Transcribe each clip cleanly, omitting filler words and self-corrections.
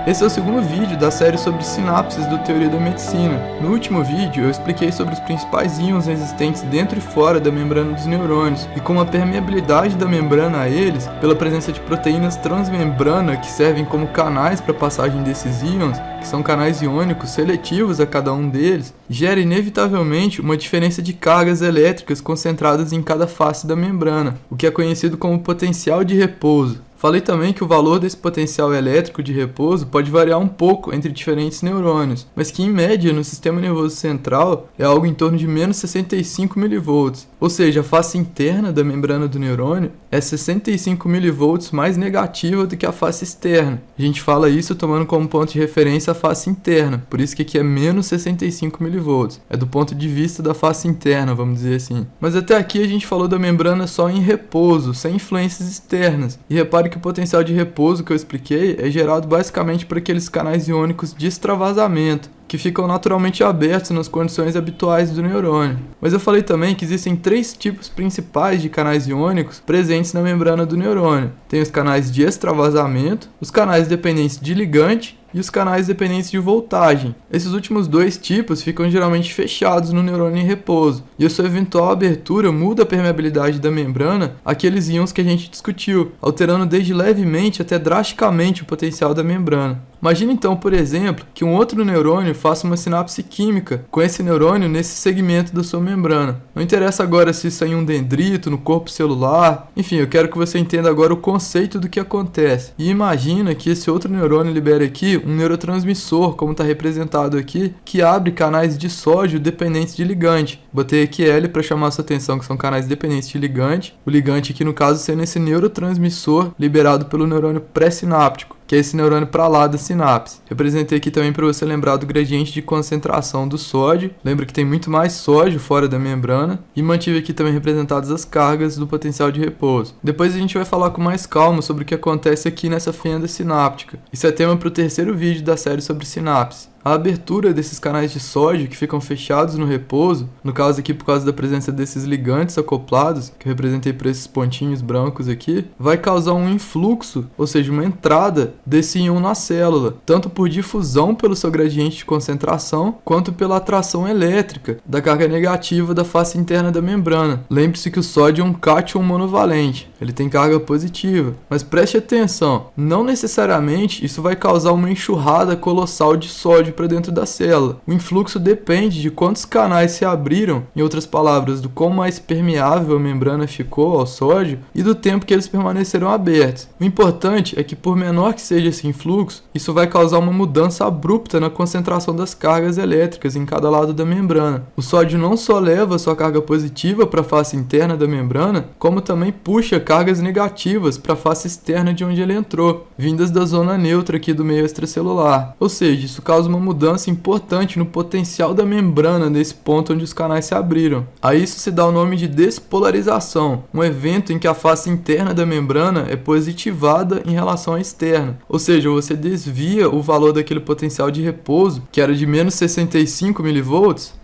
Esse é o segundo vídeo da série sobre sinapses do Teoria da Medicina. No último vídeo eu expliquei sobre os principais íons existentes dentro e fora da membrana dos neurônios e como a permeabilidade da membrana a eles, pela presença de proteínas transmembrana que servem como canais para a passagem desses íons, que são canais iônicos seletivos a cada um deles, gera inevitavelmente uma diferença de cargas elétricas concentradas em cada face da membrana, o que é conhecido como potencial de repouso. Falei também que o valor desse potencial elétrico de repouso pode variar um pouco entre diferentes neurônios, mas que em média no sistema nervoso central é algo em torno de menos 65 mV, ou seja, a face interna da membrana do neurônio é 65 mV mais negativa do que a face externa. A gente fala isso tomando como ponto de referência a face interna, por isso que aqui é menos 65 mV. É do ponto de vista da face interna, vamos dizer assim. Mas até aqui a gente falou da membrana só em repouso, sem influências externas. E repare que o potencial de repouso que eu expliquei é gerado basicamente por aqueles canais iônicos de extravasamento, que ficam naturalmente abertos nas condições habituais do neurônio. Mas eu falei também que existem três tipos principais de canais iônicos presentes na membrana do neurônio. Tem os canais de extravasamento, os canais dependentes de ligante e os canais dependentes de voltagem. Esses últimos dois tipos ficam geralmente fechados no neurônio em repouso, e a sua eventual abertura muda a permeabilidade da membrana àqueles íons que a gente discutiu, alterando desde levemente até drasticamente o potencial da membrana. Imagine então, por exemplo, que um outro neurônio faça uma sinapse química com esse neurônio nesse segmento da sua membrana. Não interessa agora se isso é em um dendrito, no corpo celular, enfim, eu quero que você entenda agora o conceito do que acontece. E imagina que esse outro neurônio libere aqui um neurotransmissor, como está representado aqui, que abre canais de sódio dependentes de ligante. Botei aqui L para chamar a sua atenção que são canais dependentes de ligante, o ligante aqui no caso sendo esse neurotransmissor liberado pelo neurônio pré-sináptico, que é esse neurônio para lá da sinapse. Representei aqui também para você lembrar do gradiente de concentração do sódio. Lembra que tem muito mais sódio fora da membrana. E mantive aqui também representadas as cargas do potencial de repouso. Depois a gente vai falar com mais calma sobre o que acontece aqui nessa fenda sináptica. Isso é tema para o terceiro vídeo da série sobre sinapse. A abertura desses canais de sódio que ficam fechados no repouso, no caso aqui por causa da presença desses ligantes acoplados, que eu representei por esses pontinhos brancos aqui, vai causar um influxo, ou seja, uma entrada desse íon na célula, tanto por difusão pelo seu gradiente de concentração, quanto pela atração elétrica da carga negativa da face interna da membrana. Lembre-se que o sódio é um cátion monovalente, ele tem carga positiva, mas preste atenção, não necessariamente isso vai causar uma enxurrada colossal de sódio para dentro da célula. O influxo depende de quantos canais se abriram, em outras palavras, do quão mais permeável a membrana ficou ao sódio e do tempo que eles permaneceram abertos. O importante é que, por menor que seja esse influxo, isso vai causar uma mudança abrupta na concentração das cargas elétricas em cada lado da membrana. O sódio não só leva sua carga positiva para a face interna da membrana, como também puxa cargas negativas para a face externa de onde ele entrou, vindas da zona neutra aqui do meio extracelular. Ou seja, isso causa uma mudança importante no potencial da membrana nesse ponto onde os canais se abriram. A isso se dá o nome de despolarização, um evento em que a face interna da membrana é positivada em relação à externa, ou seja, você desvia o valor daquele potencial de repouso, que era de menos 65 mV,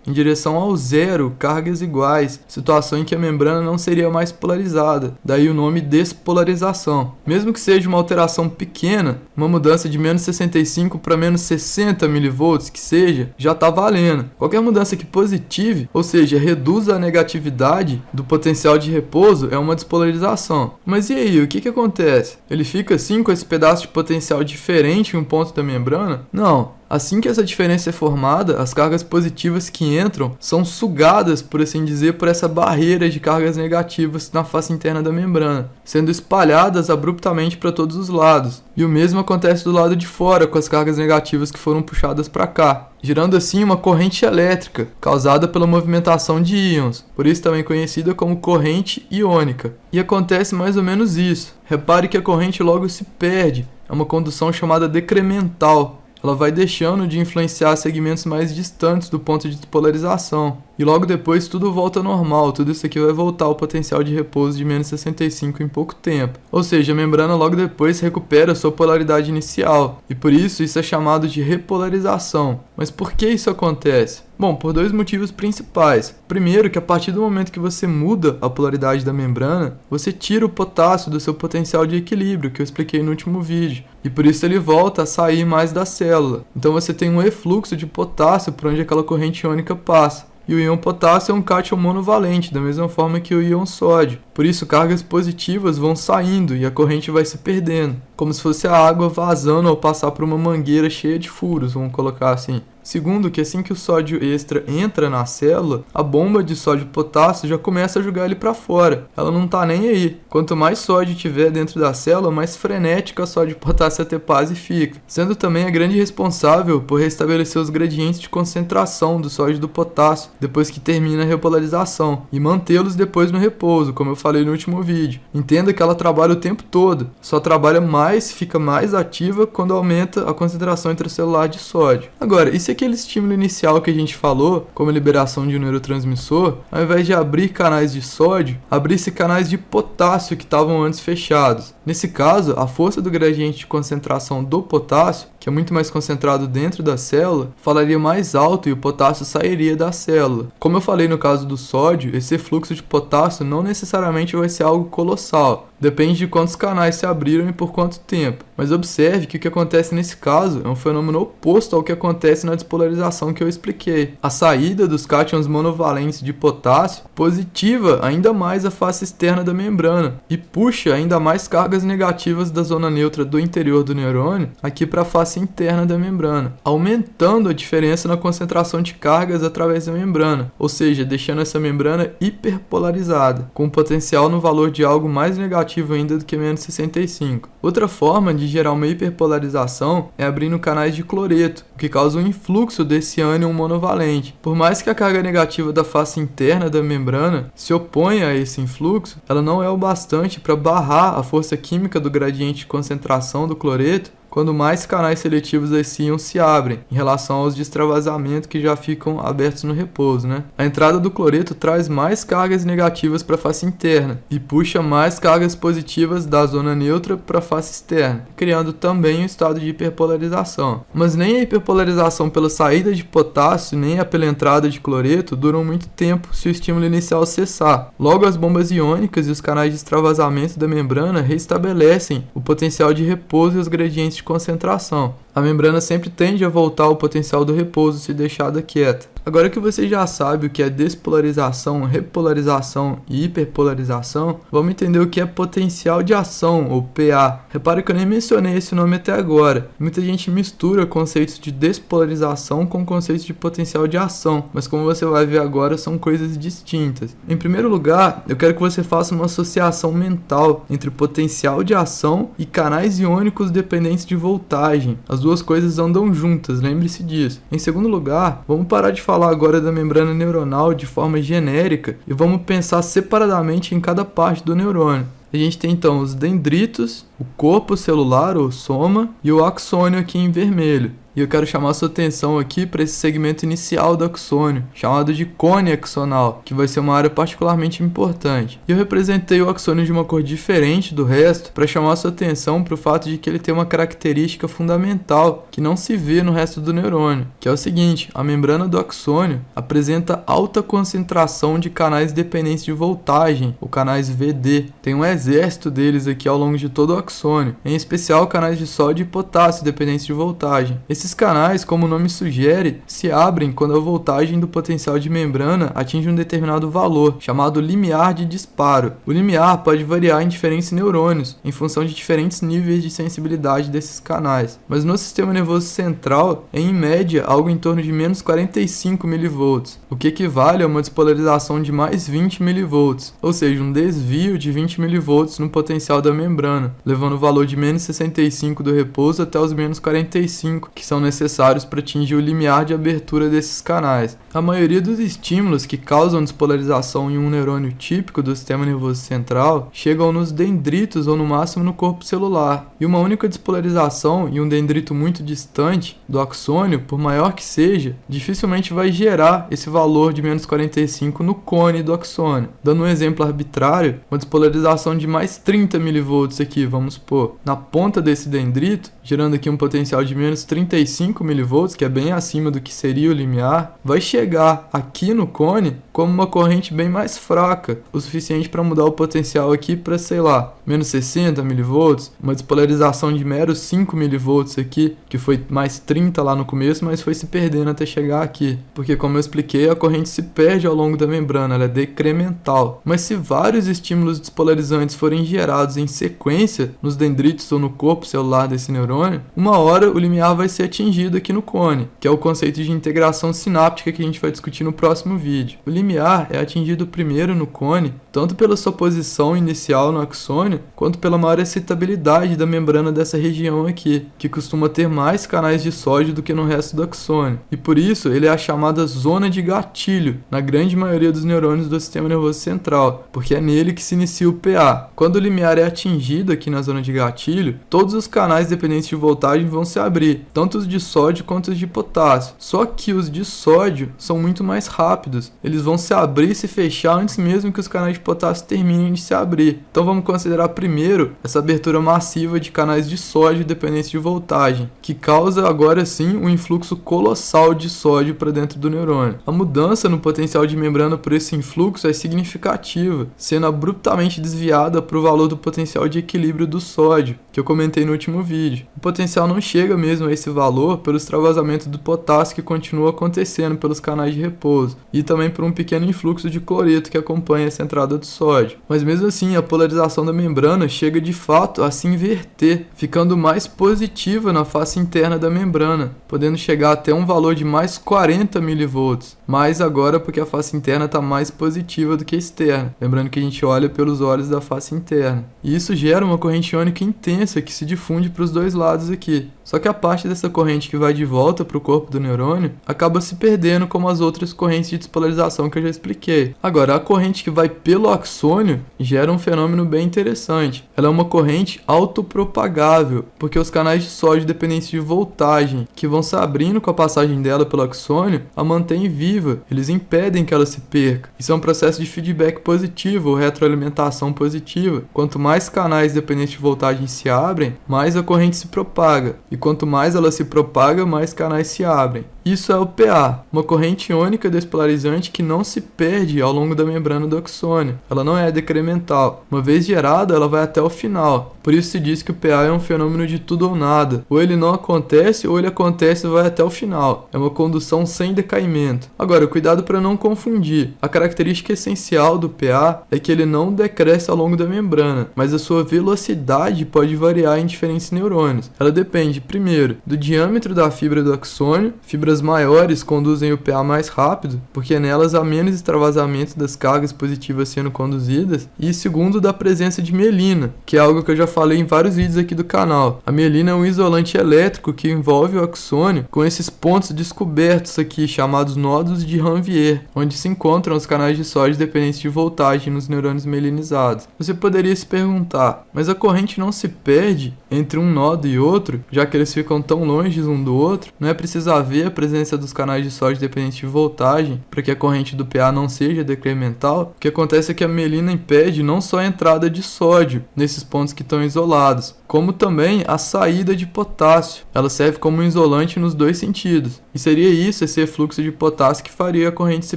em direção ao zero, cargas iguais, situação em que a membrana não seria mais polarizada, daí o nome despolarização. Mesmo que seja uma alteração pequena, uma mudança de menos 65 para menos 60 mV que seja, já está valendo. Qualquer mudança que positive, ou seja, reduza a negatividade do potencial de repouso, é uma despolarização. Mas e aí, o que acontece? Ele fica assim com esse pedaço de potencial diferente em um ponto da membrana? Não. Assim que essa diferença é formada, as cargas positivas que entram são sugadas, por assim dizer, por essa barreira de cargas negativas na face interna da membrana, sendo espalhadas abruptamente para todos os lados. E o mesmo acontece do lado de fora com as cargas negativas que foram puxadas para cá, gerando assim uma corrente elétrica causada pela movimentação de íons, por isso também conhecida como corrente iônica. E acontece mais ou menos isso. Repare que a corrente logo se perde, é uma condução chamada decremental. Ela vai deixando de influenciar segmentos mais distantes do ponto de despolarização. E e logo depois tudo volta ao normal, tudo isso aqui vai voltar ao potencial de repouso de menos 65 em pouco tempo. Ou seja, a membrana logo depois recupera sua polaridade inicial, e por isso é chamado de repolarização. Mas por que isso acontece? Bom, por dois motivos principais. Primeiro, que a partir do momento que você muda a polaridade da membrana, você tira o potássio do seu potencial de equilíbrio, que eu expliquei no último vídeo, e por isso ele volta a sair mais da célula. Então você tem um efluxo de potássio por onde aquela corrente iônica passa. E o íon potássio é um cátion monovalente, da mesma forma que o íon sódio. Por isso, cargas positivas vão saindo e a corrente vai se perdendo, como se fosse a água vazando ao passar por uma mangueira cheia de furos, vamos colocar assim. Segundo, que assim que o sódio extra entra na célula, a bomba de sódio e potássio já começa a jogar ele para fora. Ela não tá nem aí. Quanto mais sódio tiver dentro da célula, mais frenética a sódio e potássio ATPase fica, sendo também a grande responsável por restabelecer os gradientes de concentração do sódio e do potássio depois que termina a repolarização e mantê-los depois no repouso, como eu falei no último vídeo. Entenda que ela trabalha o tempo todo, só trabalha mais, fica mais ativa quando aumenta a concentração intracelular de sódio. Agora, e se aquele estímulo inicial que a gente falou, como a liberação de um neurotransmissor, ao invés de abrir canais de sódio, abrisse canais de potássio que estavam antes fechados? Nesse caso, a força do gradiente de concentração do potássio, que é muito mais concentrado dentro da célula, falaria mais alto e o potássio sairia da célula. Como eu falei no caso do sódio, esse fluxo de potássio não necessariamente vai ser algo colossal. Depende de quantos canais se abriram e por quanto tempo. Mas observe que o que acontece nesse caso é um fenômeno oposto ao que acontece na despolarização que eu expliquei. A saída dos cátions monovalentes de potássio positiva ainda mais a face externa da membrana e puxa ainda mais cargas negativas da zona neutra do interior do neurônio aqui para a face interna da membrana, aumentando a diferença na concentração de cargas através da membrana, ou seja, deixando essa membrana hiperpolarizada, com potencial no valor de algo mais negativo ainda do que menos 65. Outra forma de gerar uma hiperpolarização é abrindo canais de cloreto, o que causa um influxo desse ânion monovalente. Por mais que a carga negativa da face interna da membrana se oponha a esse influxo, ela não é o bastante para barrar a força química do gradiente de concentração do cloreto quando mais canais seletivos desse íon se abrem, em relação aos de extravasamento que já ficam abertos no repouso, A entrada do cloreto traz mais cargas negativas para a face interna e puxa mais cargas positivas da zona neutra para a face externa, criando também um estado de hiperpolarização. Mas nem a hiperpolarização pela saída de potássio, nem a pela entrada de cloreto duram muito tempo se o estímulo inicial cessar. Logo, as bombas iônicas e os canais de extravasamento da membrana restabelecem o potencial de repouso e os gradientes de concentração. A membrana sempre tende a voltar ao potencial do repouso se deixada quieta. Agora que você já sabe o que é despolarização, repolarização e hiperpolarização, vamos entender o que é potencial de ação, ou PA. Repare que eu nem mencionei esse nome até agora. Muita gente mistura conceitos de despolarização com conceitos de potencial de ação, mas como você vai ver agora, são coisas distintas. Em primeiro lugar, eu quero que você faça uma associação mental entre potencial de ação e canais iônicos dependentes de voltagem. As duas coisas andam juntas, lembre-se disso. Em segundo lugar, vamos parar de falar agora da membrana neuronal de forma genérica e vamos pensar separadamente em cada parte do neurônio. A gente tem então os dendritos, o corpo celular ou soma e o axônio aqui em vermelho. E eu quero chamar a sua atenção aqui para esse segmento inicial do axônio, chamado de cone axonal, que vai ser uma área particularmente importante. E eu representei o axônio de uma cor diferente do resto para chamar a sua atenção para o fato de que ele tem uma característica fundamental que não se vê no resto do neurônio, que é o seguinte: a membrana do axônio apresenta alta concentração de canais dependentes de voltagem, ou canais VD. Tem um exército deles aqui ao longo de todo o axônio, em especial canais de sódio e potássio dependentes de voltagem. Esses canais, como o nome sugere, se abrem quando a voltagem do potencial de membrana atinge um determinado valor, chamado limiar de disparo. O limiar pode variar em diferentes neurônios, em função de diferentes níveis de sensibilidade desses canais. Mas no sistema nervoso central, é em média algo em torno de menos 45 mV, o que equivale a uma despolarização de mais 20 mV, ou seja, um desvio de 20 mV no potencial da membrana, levando o valor de menos 65 do repouso até os menos 45, que são necessários para atingir o limiar de abertura desses canais. A maioria dos estímulos que causam despolarização em um neurônio típico do sistema nervoso central chegam nos dendritos ou no máximo no corpo celular, e uma única despolarização em um dendrito muito distante do axônio, por maior que seja, dificilmente vai gerar esse valor de menos 45 no cone do axônio. Dando um exemplo arbitrário, uma despolarização de mais 30 mV aqui, vamos supor, na ponta desse dendrito, gerando aqui um potencial de menos 35 mV, que é bem acima do que seria o limiar, vai chegar aqui no cone como uma corrente bem mais fraca, o suficiente para mudar o potencial aqui para, sei lá, menos 60 mV, uma despolarização de meros 5 mV aqui, que foi mais 30 lá no começo, mas foi se perdendo até chegar aqui, porque como eu expliquei, a corrente se perde ao longo da membrana, ela é decremental. Mas se vários estímulos despolarizantes forem gerados em sequência nos dendritos ou no corpo celular desse neurônio, uma hora o limiar vai ser atingido aqui no cone, que é o conceito de integração sináptica que a gente vai discutir no próximo vídeo. O limiar é atingido primeiro no cone, tanto pela sua posição inicial no axônio, quanto pela maior excitabilidade da membrana dessa região aqui, que costuma ter mais canais de sódio do que no resto do axônio. E por isso ele é a chamada zona de gatilho na grande maioria dos neurônios do sistema nervoso central, porque é nele que se inicia o PA. Quando o limiar é atingido aqui na zona de gatilho, todos os canais dependentes de voltagem vão se abrir, tanto os de sódio quanto os de potássio. Só que os de sódio são muito mais rápidos, eles vão se abrir e se fechar antes mesmo que os canais de potássio terminem de se abrir. Então vamos considerar primeiro essa abertura massiva de canais de sódio dependentes de voltagem, que causa agora sim um influxo colossal de sódio para dentro do neurônio. A mudança no potencial de membrana por esse influxo é significativa, sendo abruptamente desviada para o valor do potencial de equilíbrio do sódio, que eu comentei no último vídeo. O potencial não chega mesmo a esse valor pelo extravasamento do potássio que continua acontecendo pelos canais de repouso, e também por um pequeno influxo de cloreto que acompanha essa entrada do sódio. Mas mesmo assim, a polarização da membrana chega de fato a se inverter, ficando mais positiva na face interna da membrana, podendo chegar até um valor de mais 40 mV, mais agora porque a face interna está mais positiva do que a externa, lembrando que a gente olha pelos olhos da face interna. E isso gera uma corrente iônica intensa que se difunde para os dois lados aqui. Só que a parte dessa corrente que vai de volta para o corpo do neurônio acaba se perdendo como as outras correntes de despolarização que eu já expliquei. Agora, a corrente que vai pelo axônio gera um fenômeno bem interessante. Ela é uma corrente autopropagável, porque os canais de sódio dependentes de voltagem, que vão se abrindo com a passagem dela pelo axônio, a mantêm viva, eles impedem que ela se perca. Isso é um processo de feedback positivo ou retroalimentação positiva. Quanto mais canais dependentes de voltagem se abrem, mais a corrente se propaga. E quanto mais ela se propaga, mais canais se abrem. Isso é o PA, uma corrente iônica despolarizante que não se perde ao longo da membrana do axônio. Ela não é decremental. Uma vez gerada, ela vai até o final. Por isso se diz que o PA é um fenômeno de tudo ou nada. Ou ele não acontece, ou ele acontece e vai até o final. É uma condução sem decaimento. Agora, cuidado para não confundir. A característica essencial do PA é que ele não decresce ao longo da membrana, mas a sua velocidade pode variar em diferentes neurônios. Ela depende, primeiro, do diâmetro da fibra do axônio. Fibras maiores conduzem o PA mais rápido, porque nelas há menos extravasamento das cargas positivas sendo conduzidas, e segundo, da presença de mielina, que é algo que eu já falei em vários vídeos aqui do canal. A mielina é um isolante elétrico que envolve o axônio com esses pontos descobertos aqui, chamados nódulos de Ranvier, onde se encontram os canais de sódio dependentes de voltagem nos neurônios mielinizados. Você poderia se perguntar, mas a corrente não se perde entre um nódo e outro, já que eles ficam tão longe um do outro? Não é preciso haver a presença dos canais de sódio dependentes de voltagem para que a corrente do PA não seja decremental? O que acontece é que a mielina impede não só a entrada de sódio nesses pontos que estão isolados, como também a saída de potássio. Ela serve como um isolante nos dois sentidos. E seria isso, esse refluxo de potássio, que faria a corrente se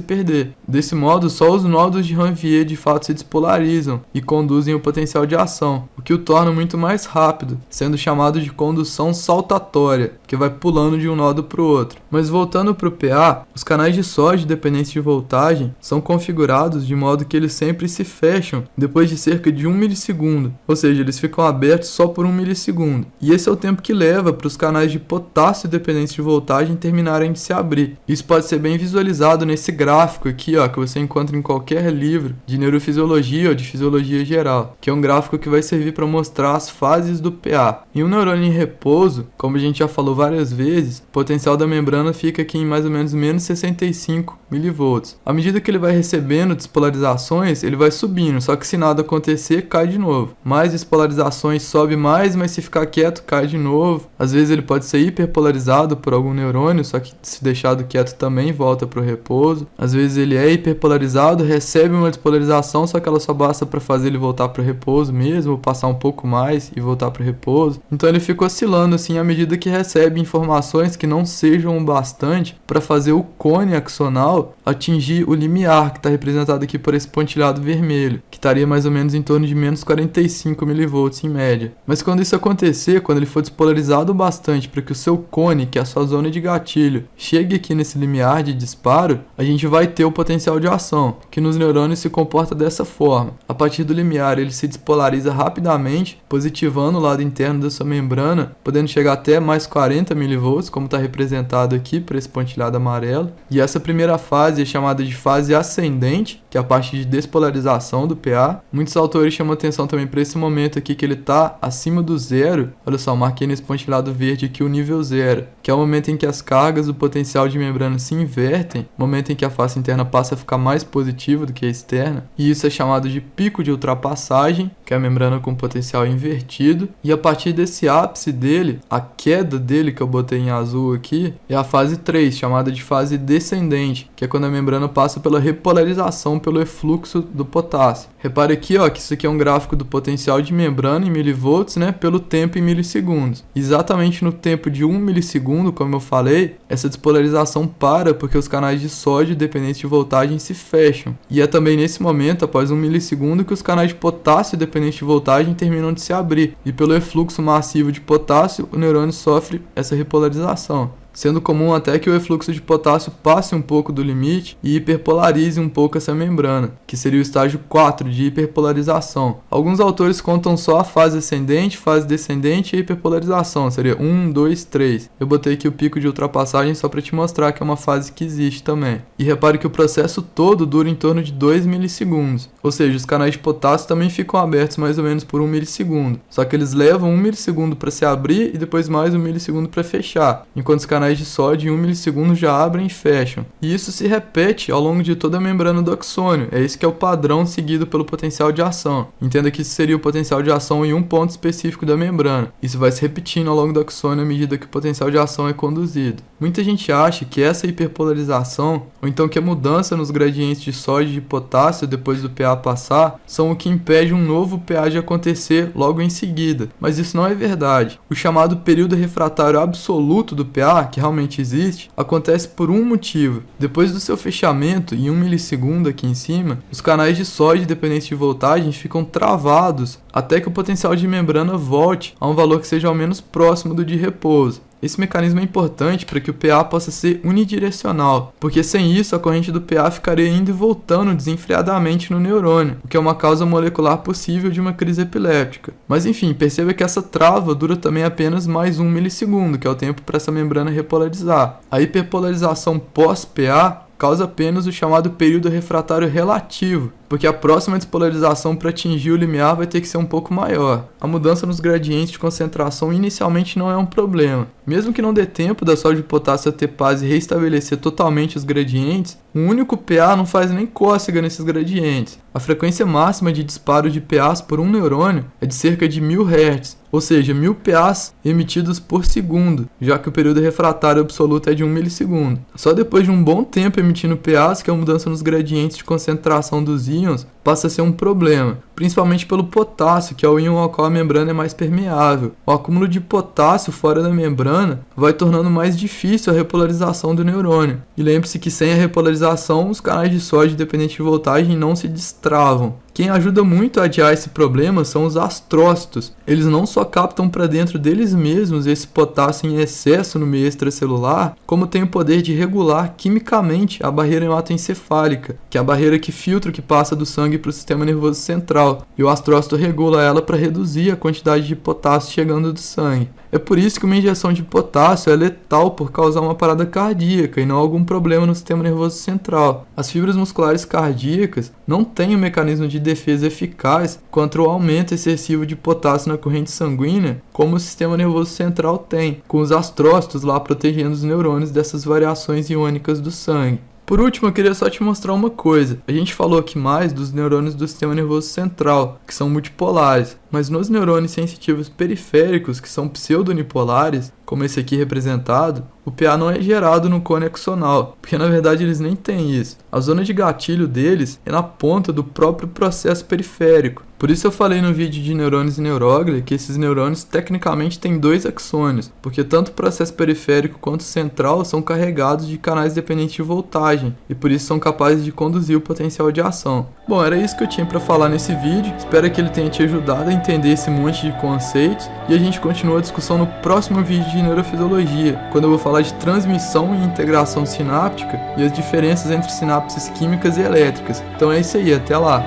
perder. Desse modo, só os nódulos de Ranvier de fato se despolarizam e conduzem o potencial de ação, o que o torna muito mais rápido, sendo chamado de condução saltatória, que vai pulando de um nódo para o outro. Mas voltando para o PA, os canais de sódio dependentes de voltagem são configurados de modo que eles sempre se fecham depois de cerca de 1 milissegundo, ou seja, eles ficam abertos só por 1 milissegundo. E esse é o tempo que leva para os canais de potássio dependentes de voltagem terminarem de se abrir. Isso pode ser bem visualizado nesse gráfico aqui, ó, que você encontra em qualquer livro de neurofisiologia ou de fisiologia geral, que é um gráfico que vai servir para mostrar as fases do PA. Em um neurônio em repouso, como a gente já falou várias vezes, o potencial da membrana fica aqui em mais ou menos menos 65 milivolts. À medida que ele vai recebendo despolarizações, ele vai subindo, só que se nada acontecer, cai de novo. Mais despolarizações, sobe mais, mas se ficar quieto, cai de novo. Às vezes ele pode ser hiperpolarizado por algum neurônio, só que se deixado quieto também volta para o repouso. Às vezes ele é hiperpolarizado, recebe uma despolarização, só que ela só basta para fazer ele voltar para o repouso mesmo, ou passar um pouco mais e voltar para o repouso. Então ele fica oscilando assim à medida que recebe informações que não sejam o bastante para fazer o cone axonal atingir o limiar, que está representado aqui por esse pontilhado vermelho, que estaria mais ou menos em torno de menos 45 milivolts em média. Mas quando isso acontecer, quando ele for despolarizado bastante para que o seu cone, que é a sua zona de gatilho, chegue aqui nesse limiar de disparo, a gente vai ter o potencial de ação, que nos neurônios se comporta dessa forma. A partir do limiar, ele se despolariza rapidamente, positivando o lado interno da sua membrana, podendo chegar até mais 40 milivolts, como está representado aqui por esse pontilhado amarelo. E essa primeira fase é chamada de fase ascendente, que é a parte de despolarização do PA. Muitos autores chamam atenção também para esse momento aqui que ele está acima do zero. Olha só, marquei nesse pontilhado verde aqui o nível zero, que é o momento em que as cargas do potencial de membrana se invertem, momento em que a face interna passa a ficar mais positiva do que a externa, e isso é chamado de pico de ultrapassagem, que é a membrana com potencial invertido. E a partir desse ápice dele, a queda dele, que eu botei em azul aqui, é a fase 3, chamada de fase descendente, que é quando a membrana passa pela repolarização pelo efluxo do potássio. Repare aqui, ó, que isso aqui é um gráfico do potencial de membrana em milivolts, né, pelo tempo em milissegundos. Exatamente no tempo de 1 milissegundo, como eu falei, essa despolarização para porque os canais de sódio dependentes de voltagem se fecham. E é também nesse momento, após 1 milissegundo, que os canais de potássio dependentes de voltagem terminam de se abrir. E pelo efluxo massivo de potássio, o neurônio sofre essa repolarização, sendo comum até que o efluxo de potássio passe um pouco do limite e hiperpolarize um pouco essa membrana, que seria o estágio 4 de hiperpolarização. Alguns autores contam só a fase ascendente, fase descendente e hiperpolarização, seria 1, 2, 3. Eu botei aqui o pico de ultrapassagem só para te mostrar que é uma fase que existe também. E repare que o processo todo dura em torno de 2 milissegundos, ou seja, os canais de potássio também ficam abertos mais ou menos por 1 milissegundo, só que eles levam 1 milissegundo para se abrir e depois mais 1 milissegundo para fechar, enquanto os canais de sódio em 1 milissegundo já abrem e fecham. E isso se repete ao longo de toda a membrana do axônio. É esse que é o padrão seguido pelo potencial de ação. Entenda que isso seria o potencial de ação em um ponto específico da membrana. Isso vai se repetindo ao longo do axônio à medida que o potencial de ação é conduzido. Muita gente acha que essa hiperpolarização, ou então que a mudança nos gradientes de sódio e de potássio depois do PA passar, são o que impede um novo PA de acontecer logo em seguida. Mas isso não é verdade. O chamado período refratário absoluto do PA, que realmente existe, acontece por um motivo. Depois do seu fechamento, em 1 milissegundo aqui em cima, os canais de sódio dependentes de voltagem ficam travados até que o potencial de membrana volte a um valor que seja ao menos próximo do de repouso. Esse mecanismo é importante para que o PA possa ser unidirecional, porque sem isso a corrente do PA ficaria indo e voltando desenfreadamente no neurônio, o que é uma causa molecular possível de uma crise epiléptica. Mas enfim, perceba que essa trava dura também apenas mais 1 milissegundo, que é o tempo para essa membrana repolarizar. A hiperpolarização pós-PA causa apenas o chamado período refratário relativo, porque a próxima despolarização para atingir o limiar vai ter que ser um pouco maior. A mudança nos gradientes de concentração inicialmente não é um problema. Mesmo que não dê tempo da sódio de potássio ATPase reestabelecer totalmente os gradientes, um único PA não faz nem cócega nesses gradientes. A frequência máxima de disparo de PAs por um neurônio é de cerca de 1000 Hz, ou seja, 1000 PAs emitidos por segundo, já que o período refratário absoluto é de 1 milissegundo. Só depois de um bom tempo emitindo PAs que a mudança nos gradientes de concentração dos íons passa a ser um problema, principalmente pelo potássio, que é o íon ao qual a membrana é mais permeável. O acúmulo de potássio fora da membrana vai tornando mais difícil a repolarização do neurônio. E lembre-se que sem a repolarização, os canais de sódio dependentes de voltagem não se destravam. Quem ajuda muito a adiar esse problema são os astrócitos. Eles não só captam para dentro deles mesmos esse potássio em excesso no meio extracelular, como têm o poder de regular quimicamente a barreira hematoencefálica, que é a barreira que filtra o que passa do sangue para o sistema nervoso central, e o astrócito regula ela para reduzir a quantidade de potássio chegando do sangue. É por isso que uma injeção de potássio é letal por causar uma parada cardíaca e não algum problema no sistema nervoso central. As fibras musculares cardíacas não têm um mecanismo de defesa eficaz contra o aumento excessivo de potássio na corrente sanguínea, como o sistema nervoso central tem, com os astrócitos lá protegendo os neurônios dessas variações iônicas do sangue. Por último, eu queria só te mostrar uma coisa. A gente falou aqui mais dos neurônios do sistema nervoso central, que são multipolares, mas nos neurônios sensitivos periféricos, que são pseudonipolares, como esse aqui representado, o PA não é gerado no cone axonal, porque na verdade eles nem têm isso. A zona de gatilho deles é na ponta do próprio processo periférico. Por isso eu falei no vídeo de neurônios e neuróglia que esses neurônios tecnicamente têm 2 axônios, porque tanto o processo periférico quanto o central são carregados de canais dependentes de voltagem, e por isso são capazes de conduzir o potencial de ação. Bom, era isso que eu tinha para falar nesse vídeo, espero que ele tenha te ajudado a entender esse monte de conceitos, e a gente continua a discussão no próximo vídeo de neurofisiologia, quando eu vou falar de transmissão e integração sináptica e as diferenças entre sinapses químicas e elétricas. Então é isso aí, até lá!